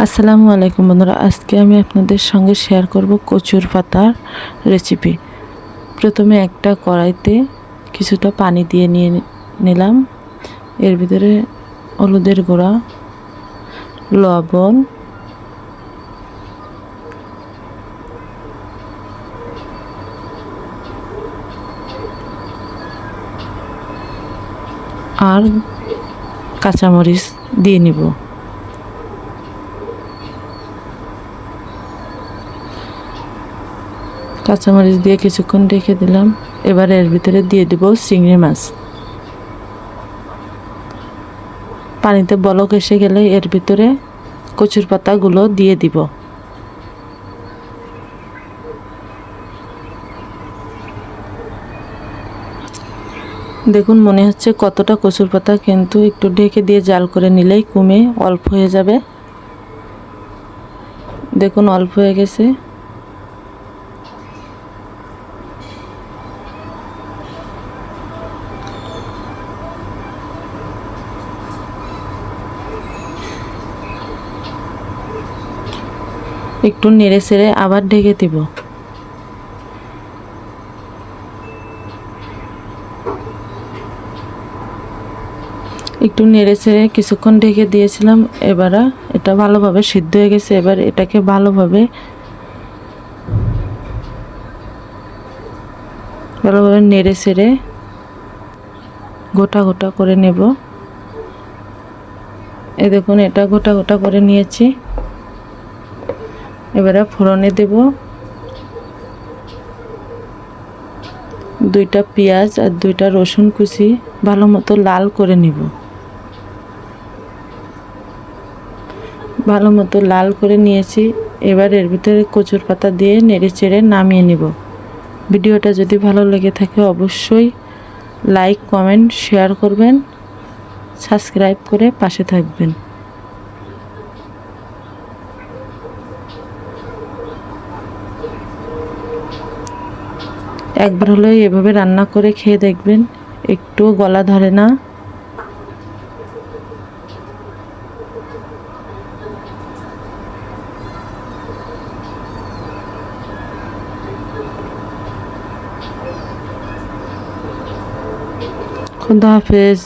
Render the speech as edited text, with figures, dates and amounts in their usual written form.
আসসালামু আলাইকুম বন্ধুরা, আজকে আমি আপনাদের সঙ্গে শেয়ার করব কচুর পাতার রেসিপি। প্রথমে একটা কড়াইতে কিছুটা পানি দিয়ে নিয়ে নিলাম। এর ভিতরে হলুদের গুঁড়া, লবণ, আর কাঁচামরিচ দিয়ে নিব। কাঁচামরিচ দিয়ে কিছুক্ষণ রেখে দিলাম। এবার এর ভিতরে দিয়ে দিব চিংড়ি মাছ। পানিতে বলক এসে গেলে এর ভিতরে কচুর পাতাগুলো দিয়ে দিব। দেখুন, মনে হচ্ছে কতটা কচুর পাতা, কিন্তু একটু ঢেকে দিয়ে জাল করে নিলেই কমে অল্প হয়ে যাবে। দেখুন, অল্প হয়ে গেছে। একটু নেড়ে চেড়ে আবার ঢেকে দিব। একটু নেড়ে চেড়ে কিছুক্ষণ ঢেকে দিয়েছিলাম। এবার এটা ভালোভাবে সিদ্ধ হয়ে গেছে। এবার এটাকে ভালোভাবে নেড়ে চেড়ে গোটা গোটা করে নেব। এই দেখুন, এটা গোটা গোটা করে নিয়েছি। এবারে ফোড়নে দেব 2টা পেঁয়াজ আর 2টা রসুন কুচি ভালো মতো লাল করে নিব। ভালো মতো লাল করে নিয়েছি। এবার এর ভিতরে কচুর পাতা দিয়ে নেড়ে চেড়ে নামিয়ে নিব। ভিডিওটা যদি ভালো লেগে থাকে অবশ্যই লাইক, কমেন্ট, শেয়ার করবেন, সাবস্ক্রাইব করে পাশে থাকবেন। একবার হলে এভাবে রান্না করে খেয়ে দেখবেন, একটু গলা ধরে না। খুদা হাফেজ।